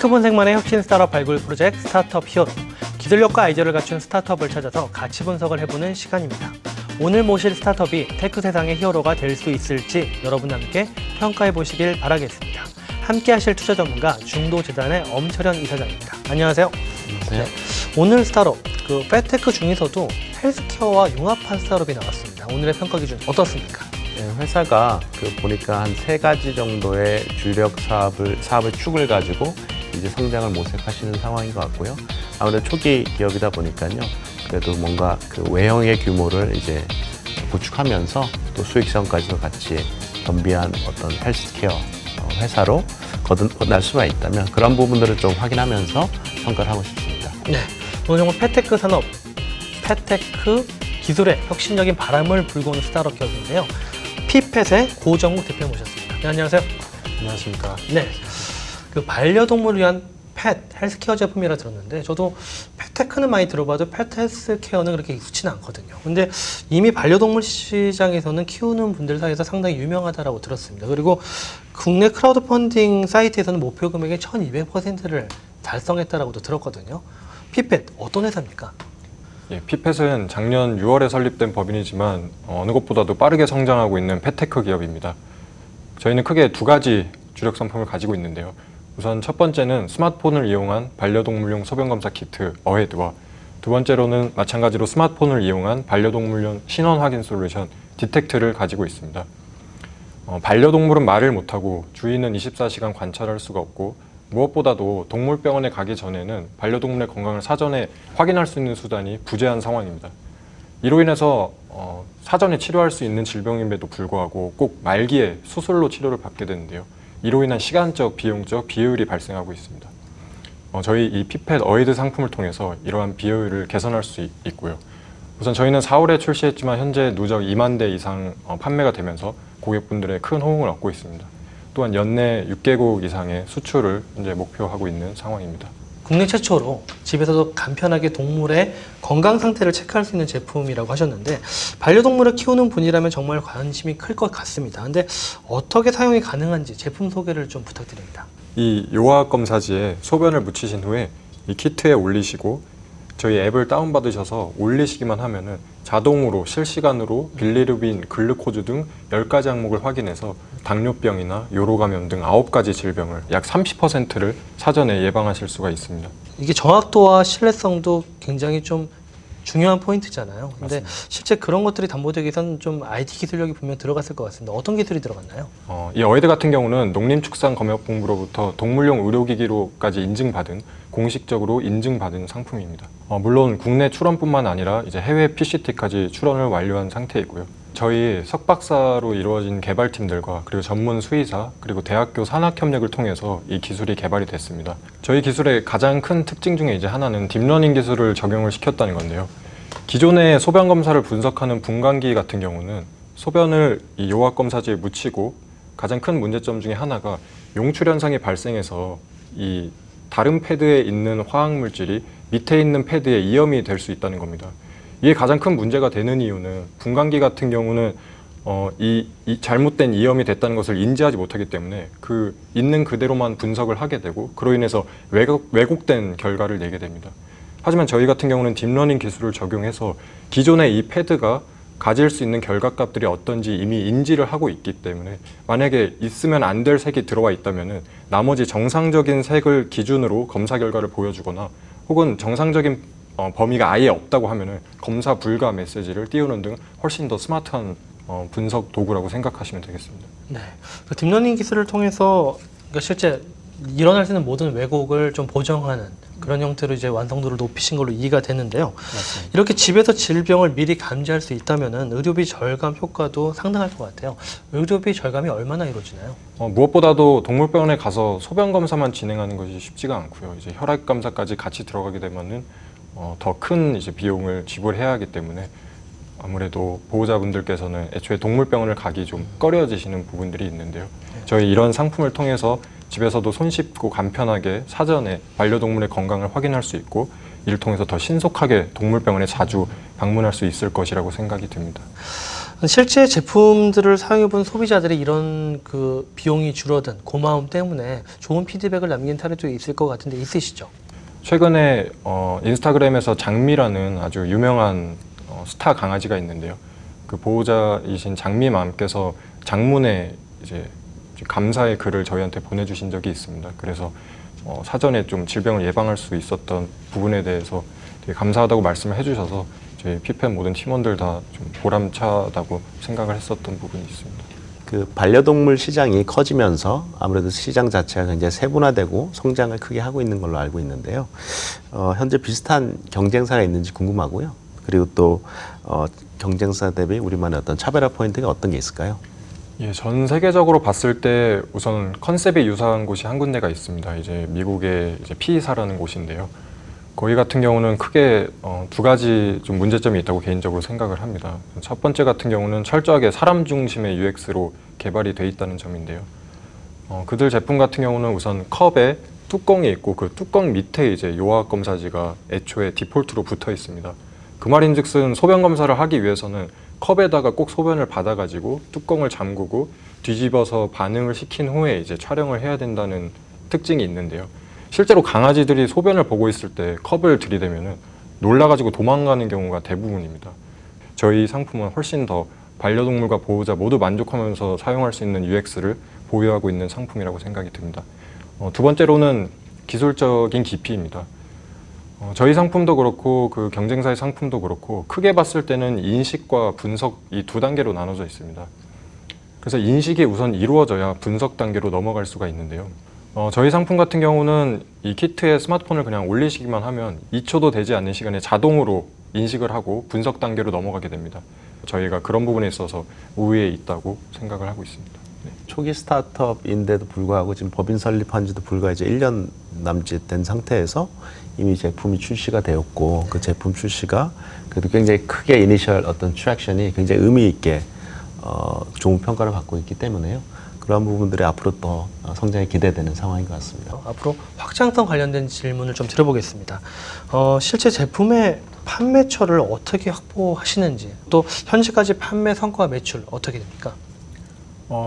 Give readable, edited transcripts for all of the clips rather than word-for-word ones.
테크 분석만의 혁신 스타트업 발굴 프로젝트 스타트업 히어로. 기술력과 아이디어를 갖춘 스타트업을 찾아서 가치 분석을 해보는 시간입니다. 오늘 모실 스타트업이 테크 세상의 히어로가 될 수 있을지 여러분 함께 평가해 보시길 바라겠습니다. 함께 하실 투자 전문가 중도재단의 엄철현 이사장입니다. 안녕하세요. 안녕하세요. 네, 오늘 스타트업, 패테크 중에서도 헬스케어와 융합한 스타트업이 나왔습니다. 오늘의 평가 기준 어떻습니까? 네, 회사가 보니까 한 3가지 정도의 주력 사업의 축을 가지고 이제 성장을 모색하시는 상황인 것 같고요. 아무래도 초기 기업이다 보니까요. 그래도 뭔가 외형의 규모를 이제 구축하면서 또 수익성까지도 같이 겸비한 어떤 헬스케어 회사로 거듭날 수만 있다면 그런 부분들을 좀 확인하면서 평가를 하고 싶습니다. 네, 오늘 정말 패테크 산업, 패테크 기술의 혁신적인 바람을 불고 오는 스타트업 기업인데요. 피펫의 고정국 대표 모셨습니다. 네, 안녕하세요. 안녕하십니까. 네, 반려동물을 위한 펫 헬스케어 제품이라 들었는데 저도 펫테크는 많이 들어봐도 펫 헬스케어는 그렇게 익숙치는 않거든요. 근데 이미 반려동물 시장에서는 키우는 분들 사이에서 상당히 유명하다고 들었습니다. 그리고 국내 크라우드 펀딩 사이트에서는 목표 금액의 1200%를 달성했다라고도 들었거든요. 피펫 어떤 회사입니까? 예, 피펫은 작년 6월에 설립된 법인이지만 어느 것보다도 빠르게 성장하고 있는 펫테크 기업입니다. 저희는 크게 2가지 주력 상품을 가지고 있는데요. 우선 첫 번째는 스마트폰을 이용한 반려동물용 소변검사 키트 어헤드와 두 번째로는 마찬가지로 스마트폰을 이용한 반려동물용 신원 확인 솔루션 디텍트를 가지고 있습니다. 반려동물은 말을 못하고 주인은 24시간 관찰할 수가 없고 무엇보다도 동물병원에 가기 전에는 반려동물의 건강을 사전에 확인할 수 있는 수단이 부재한 상황입니다. 이로 인해서 사전에 치료할 수 있는 질병임에도 불구하고 꼭 말기에 수술로 치료를 받게 되는데요. 이로 인한 시간적, 비용적 비효율이 발생하고 있습니다. 저희 이 피펫 어헤드 상품을 통해서 이러한 비효율을 개선할 수 있고요. 우선 저희는 4월에 출시했지만 현재 누적 2만 대 이상 판매가 되면서 고객분들의 큰 호응을 얻고 있습니다. 또한 연내 6개국 이상의 수출을 현재 목표하고 있는 상황입니다. 국내 최초로 집에서도 간편하게 동물의 건강 상태를 체크할 수 있는 제품이라고 하셨는데 반려동물을 키우는 분이라면 정말 관심이 클 것 같습니다. 근데 어떻게 사용이 가능한지 제품 소개를 좀 부탁드립니다. 이 요화 검사지에 소변을 묻히신 후에 이 키트에 올리시고 저희 앱을 다운받으셔서 올리시기만 하면은 자동으로 실시간으로 빌리루빈, 글루코즈 등 10가지 항목을 확인해서 당뇨병이나 요로감염 등 9가지 질병을 약 30%를 사전에 예방하실 수가 있습니다. 이게 정확도와 신뢰성도 굉장히 좀 중요한 포인트잖아요. 근데 맞습니다. 실제 그런 것들이 담보되기 위해서는 좀 IT 기술력이 분명 들어갔을 것 같습니다. 어떤 기술이 들어갔나요? 이 어헤드 같은 경우는 농림축산검역본부로부터 동물용 의료기기로까지 인증받은 공식적으로 인증받은 상품입니다. 물론 국내 출원뿐만 아니라 이제 해외 PCT까지 출원을 완료한 상태이고요. 저희 석박사로 이루어진 개발팀들과 그리고 전문 수의사 그리고 대학교 산학협력을 통해서 이 기술이 개발이 됐습니다. 저희 기술의 가장 큰 특징 중에 이제 하나는 딥러닝 기술을 적용을 시켰다는 건데요. 기존의 소변 검사를 분석하는 분광기 같은 경우는 소변을 이 요화 검사지에 묻히고 가장 큰 문제점 중에 하나가 용출 현상이 발생해서 이 다른 패드에 있는 화학 물질이 밑에 있는 패드에 이염이 될 수 있다는 겁니다. 이게 가장 큰 문제가 되는 이유는 분광기 같은 경우는 이 잘못된 이염이 됐다는 것을 인지하지 못하기 때문에 그 있는 그대로만 분석을 하게 되고 그로 인해서 왜곡된 결과를 내게 됩니다. 하지만 저희 같은 경우는 딥러닝 기술을 적용해서 기존의 이 패드가 가질 수 있는 결과값들이 어떤지 이미 인지를 하고 있기 때문에 만약에 있으면 안 될 색이 들어와 있다면 나머지 정상적인 색을 기준으로 검사 결과를 보여주거나 혹은 정상적인 범위가 아예 없다고 하면 검사 불가 메시지를 띄우는 등 훨씬 더 스마트한 분석 도구라고 생각하시면 되겠습니다. 네, 딥러닝 기술을 통해서 실제 일어날 수 있는 모든 왜곡을 좀 보정하는 그런 형태로 이제 완성도를 높이신 걸로 이해가 되는데요. 맞습니다. 이렇게 집에서 질병을 미리 감지할 수 있다면은 의료비 절감 효과도 상당할 것 같아요. 의료비 절감이 얼마나 이루어지나요? 무엇보다도 동물병원에 가서 소변 검사만 진행하는 것이 쉽지가 않고요. 이제 혈액 검사까지 같이 들어가게 되면은 더 큰 이제 비용을 지불해야 하기 때문에 아무래도 보호자분들께서는 애초에 동물병원을 가기 좀 꺼려지시는 부분들이 있는데요. 저희 이런 상품을 통해서 집에서도 손쉽고 간편하게 사전에 반려동물의 건강을 확인할 수 있고 이를 통해서 더 신속하게 동물병원에 자주 방문할 수 있을 것이라고 생각이 듭니다. 실제 제품들을 사용해본 소비자들이 이런 그 비용이 줄어든 고마움 때문에 좋은 피드백을 남긴 사례도 있을 것 같은데 있으시죠? 최근에 인스타그램에서 장미라는 아주 유명한 스타 강아지가 있는데요. 그 보호자이신 장미맘께서 장문에 이제 감사의 글을 저희한테 보내주신 적이 있습니다. 그래서 사전에 좀 질병을 예방할 수 있었던 부분에 대해서 되게 감사하다고 말씀을 해주셔서 저희 피펜 모든 팀원들 다 좀 보람차다고 생각을 했었던 부분이 있습니다. 그 반려동물 시장이 커지면서 아무래도 시장 자체가 굉장히 세분화되고 성장을 크게 하고 있는 걸로 알고 있는데요. 현재 비슷한 경쟁사가 있는지 궁금하고요. 그리고 또 경쟁사 대비 우리만의 어떤 차별화 포인트가 어떤 게 있을까요? 예, 전 세계적으로 봤을 때 우선 컨셉이 유사한 곳이 한 군데가 있습니다. 이제 미국의 이제 피이사라는 곳인데요. 거기 같은 경우는 크게 두 가지 좀 문제점이 있다고 개인적으로 생각을 합니다. 첫 번째 같은 경우는 철저하게 사람 중심의 UX로 개발이 돼 있다는 점인데요. 그들 제품 같은 경우는 우선 컵에 뚜껑이 있고 그 뚜껑 밑에 이제 요약 검사지가 애초에 디폴트로 붙어 있습니다. 그 말인즉슨 소변 검사를 하기 위해서는 컵에다가 꼭 소변을 받아가지고 뚜껑을 잠그고 뒤집어서 반응을 시킨 후에 이제 촬영을 해야 된다는 특징이 있는데요. 실제로 강아지들이 소변을 보고 있을 때 컵을 들이대면은 놀라가지고 도망가는 경우가 대부분입니다. 저희 상품은 훨씬 더 반려동물과 보호자 모두 만족하면서 사용할 수 있는 UX를 보유하고 있는 상품이라고 생각이 듭니다. 두 번째로는 기술적인 깊이입니다. 저희 상품도 그렇고 그 경쟁사의 상품도 그렇고 크게 봤을 때는 인식과 분석 이 두 단계로 나눠져 있습니다. 그래서 인식이 우선 이루어져야 분석 단계로 넘어갈 수가 있는데요. 저희 상품 같은 경우는 이 키트에 스마트폰을 그냥 올리시기만 하면 2초도 되지 않는 시간에 자동으로 인식을 하고 분석 단계로 넘어가게 됩니다. 저희가 그런 부분에 있어서 우위에 있다고 생각을 하고 있습니다. 네. 초기 스타트업인데도 불구하고 지금 법인 설립한 지도 불과 이제 1년 남짓 된 상태에서 이미 제품이 출시가 되었고 그 제품 출시가 그래도 굉장히 크게 이니셜 어떤 트랙션이 굉장히 의미 있게 좋은 평가를 받고 있기 때문에요. 그런 부분들이 앞으로 또 성장이 기대되는 상황인 것 같습니다. 앞으로 확장성 관련된 질문을 좀 드려보겠습니다. 실제 제품의 판매처를 어떻게 확보하시는지 또 현재까지 판매 성과 매출 어떻게 됩니까?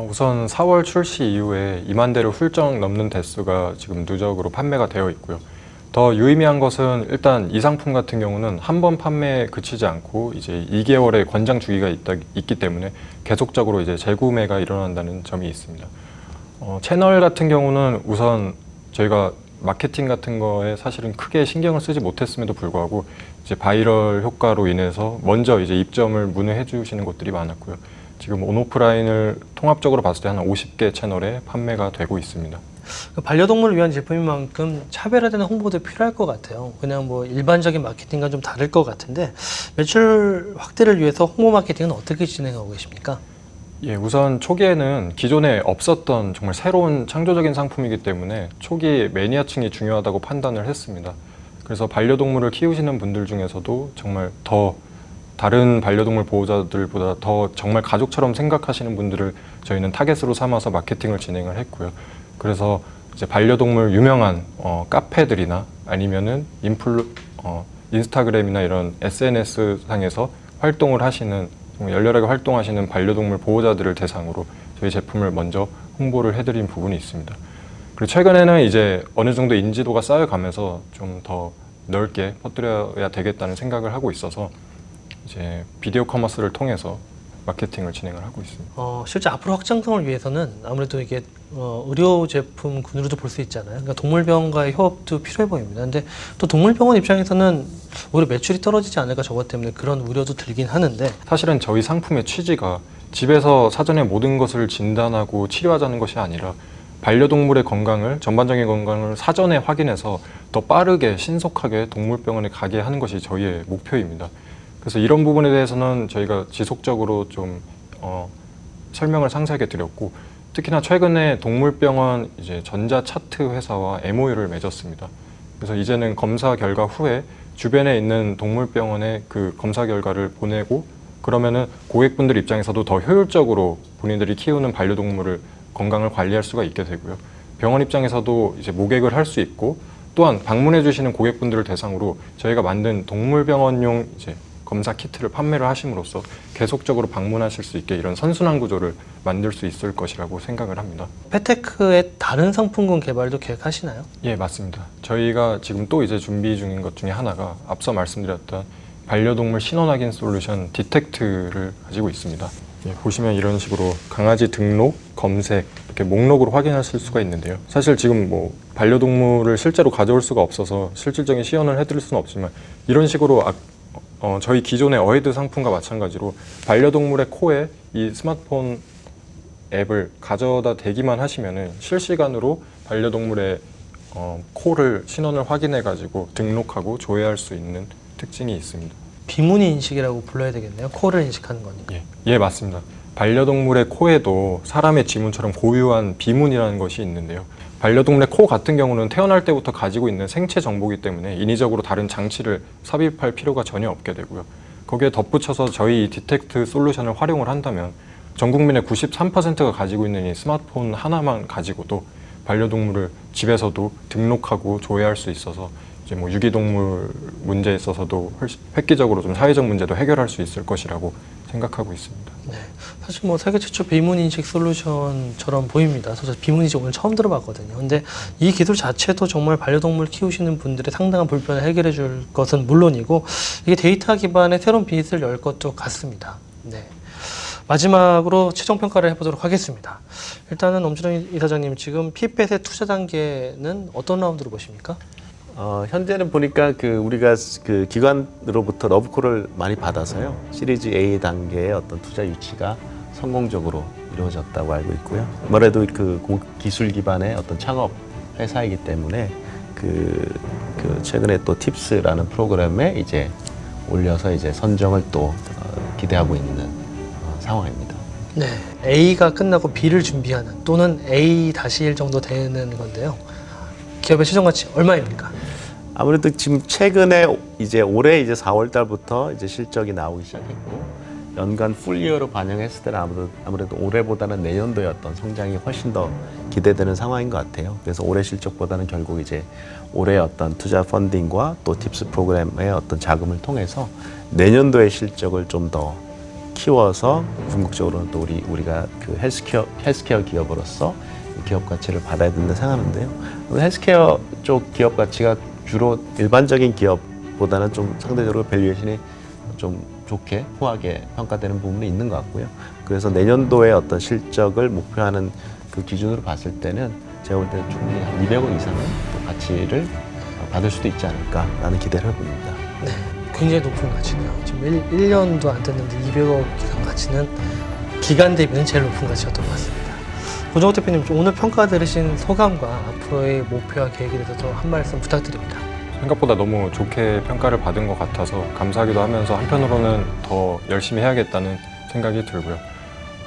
우선 4월 출시 이후에 2만 대를 훌쩍 넘는 대수가 지금 누적으로 판매가 되어 있고요. 더 유의미한 것은 일단 이 상품 같은 경우는 한 번 판매에 그치지 않고 이제 2개월의 권장 주기가 있기 때문에 계속적으로 이제 재구매가 일어난다는 점이 있습니다. 채널 같은 경우는 우선 저희가 마케팅 같은 거에 사실은 크게 신경을 쓰지 못했음에도 불구하고 이제 바이럴 효과로 인해서 먼저 이제 입점을 문의해 주시는 곳들이 많았고요. 지금 온오프라인을 통합적으로 봤을 때 한 50개 채널에 판매가 되고 있습니다. 반려동물을 위한 제품인 만큼 차별화되는 홍보도 필요할 것 같아요. 그냥 뭐 일반적인 마케팅과 좀 다를 것 같은데 매출 확대를 위해서 홍보 마케팅은 어떻게 진행하고 계십니까? 예, 우선 초기에는 기존에 없었던 정말 새로운 창조적인 상품이기 때문에 초기 매니아층이 중요하다고 판단을 했습니다. 그래서 반려동물을 키우시는 분들 중에서도 정말 더 다른 반려동물 보호자들보다 더 정말 가족처럼 생각하시는 분들을 저희는 타겟으로 삼아서 마케팅을 진행을 했고요. 그래서 이제 반려동물 유명한 카페들이나 아니면은 인스타그램이나 이런 SNS 상에서 활동을 하시는 열렬하게 활동하시는 반려동물 보호자들을 대상으로 저희 제품을 먼저 홍보를 해드린 부분이 있습니다. 그리고 최근에는 이제 어느 정도 인지도가 쌓여가면서 좀 더 넓게 퍼뜨려야 되겠다는 생각을 하고 있어서 이제 비디오 커머스를 통해서 마케팅을 진행을 하고 있습니다. 실제 앞으로 확장성을 위해서는 아무래도 이게 의료 제품군으로도 볼 수 있잖아요. 그러니까 동물병원과의 협업도 필요해 보입니다. 근데 또 동물병원 입장에서는 오히려 매출이 떨어지지 않을까 저것 때문에 그런 우려도 들긴 하는데 사실은 저희 상품의 취지가 집에서 사전에 모든 것을 진단하고 치료하자는 것이 아니라 반려동물의 건강을 전반적인 건강을 사전에 확인해서 더 빠르게 신속하게 동물병원에 가게 하는 것이 저희의 목표입니다. 그래서 이런 부분에 대해서는 저희가 지속적으로 좀 설명을 상세하게 드렸고 특히나 최근에 동물병원 이제 전자 차트 회사와 MOU를 맺었습니다. 그래서 이제는 검사 결과 후에 주변에 있는 동물병원에 그 검사 결과를 보내고 그러면은 고객분들 입장에서도 더 효율적으로 본인들이 키우는 반려동물을 건강을 관리할 수가 있게 되고요. 병원 입장에서도 이제 모객을 할 수 있고 또한 방문해 주시는 고객분들을 대상으로 저희가 만든 동물병원용 이제 검사 키트를 판매를 하심으로써 계속적으로 방문하실 수 있게 이런 선순환 구조를 만들 수 있을 것이라고 생각을 합니다. 패테크의 다른 상품군 개발도 계획하시나요? 예, 맞습니다. 저희가 지금 또 이제 준비 중인 것 중에 하나가 앞서 말씀드렸던 반려동물 신원 확인 솔루션 디텍트를 가지고 있습니다. 예, 보시면 이런 식으로 강아지 등록, 검색 이렇게 목록으로 확인하실 수가 있는데요. 사실 지금 뭐 반려동물을 실제로 가져올 수가 없어서 실질적인 시연을 해드릴 수는 없지만 이런 식으로 저희 기존의 어헤드 상품과 마찬가지로 반려동물의 코에 이 스마트폰 앱을 가져다 대기만 하시면은 실시간으로 반려동물의 코를 신원을 확인해 가지고 등록하고 조회할 수 있는 특징이 있습니다. 비문 인식이라고 불러야 되겠네요. 코를 인식하는 거니까. 예, 맞습니다. 반려동물의 코에도 사람의 지문처럼 고유한 비문이라는 것이 있는데요. 반려동물의 코 같은 경우는 태어날 때부터 가지고 있는 생체 정보이기 때문에 인위적으로 다른 장치를 삽입할 필요가 전혀 없게 되고요. 거기에 덧붙여서 저희 이 디텍트 솔루션을 활용을 한다면 전 국민의 93%가 가지고 있는 이 스마트폰 하나만 가지고도 반려동물을 집에서도 등록하고 조회할 수 있어서 이제 뭐 유기동물 문제에 있어서도 획기적으로 좀 사회적 문제도 해결할 수 있을 것이라고 생각하고 있습니다. 네, 사실 뭐 세계 최초 비문 인식 솔루션처럼 보입니다. 저 비문 인식 오늘 처음 들어봤거든요. 근데 이 기술 자체도 정말 반려동물 키우시는 분들의 상당한 불편을 해결해 줄 것은 물론이고 이게 데이터 기반의 새로운 비즈니스를 열 것도 같습니다. 네. 마지막으로 최종 평가를 해보도록 하겠습니다. 일단은 엄준영 이사장님, 지금 피펫의 투자 단계는 어떤 라운드로 보십니까? 현재는 보니까 우리가 기관으로부터 러브콜을 많이 받아서요. 시리즈 A 단계의 어떤 투자 유치가 성공적으로 이루어졌다고 알고 있고요. 아무래도 기술 기반의 어떤 창업 회사이기 때문에 최근에 또 팁스라는 프로그램에 이제 올려서 이제 선정을 또 기대하고 있는 상황입니다. 네, A가 끝나고 B를 준비하는 또는 A-1 정도 되는 건데요. 기업의 최종 가치 얼마입니까? 아무래도 지금 최근에 이제 올해 이제 4월 달부터 이제 실적이 나오기 시작했고 연간 풀이어로 반영했을 때는 아무래도 올해보다는 내년도의 어떤 성장이 훨씬 더 기대되는 상황인 것 같아요. 그래서 올해 실적보다는 결국 이제 올해 어떤 투자 펀딩과 또 팁스 프로그램의 어떤 자금을 통해서 내년도의 실적을 좀 더 키워서 궁극적으로는 또 우리가 헬스케어 기업으로서 기업 가치를 받아야 된다 생각하는데요. 헬스케어 쪽 기업 가치가 주로 일반적인 기업보다는 좀 상대적으로 밸류에이션이 좀 좋게 후하게 평가되는 부분이 있는 것 같고요. 그래서 내년도의 어떤 실적을 목표하는 그 기준으로 봤을 때는 제가 볼 때는 충분히 한 200억 이상의 또 가치를 받을 수도 있지 않을까라는 기대를 해봅니다. 네, 굉장히 높은 가치고요. 지금 1년도 안 됐는데 200억 이상 가치는 기간 대비는 제일 높은 가치였던 것 같습니다. 고정호 대표님, 오늘 평가 들으신 소감과 앞으로의 목표와 계획에 대해서 한 말씀 부탁드립니다. 생각보다 너무 좋게 평가를 받은 것 같아서 감사하기도 하면서 한편으로는 더 열심히 해야겠다는 생각이 들고요.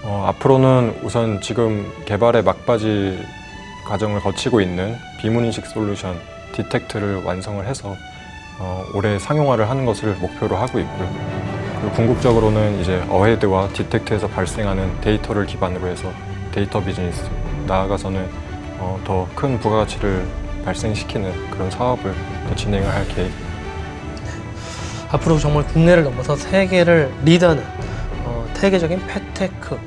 앞으로는 우선 지금 개발의 막바지 과정을 거치고 있는 비문인식 솔루션 디텍트를 완성을 해서 올해 상용화를 하는 것을 목표로 하고 있고요. 그리고 궁극적으로는 이제 어헤드와 디텍트에서 발생하는 데이터를 기반으로 해서 데이터 비즈니스, 나아가서는 더 큰 부가가치를 발생시키는 그런 사업을 더 진행을 할 계획입니다. 앞으로 정말 국내를 넘어서 세계를 리드하는 세계적인 펫테크,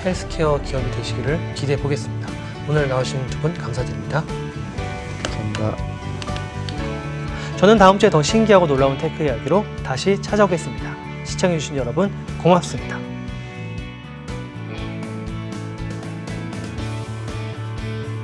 헬스케어 기업이 되시기를 기대해 보겠습니다. 오늘 나오신 두 분 감사드립니다. 감사합니다. 저는 다음 주에 더 신기하고 놀라운 테크 이야기로 다시 찾아오겠습니다. 시청해주신 여러분 고맙습니다.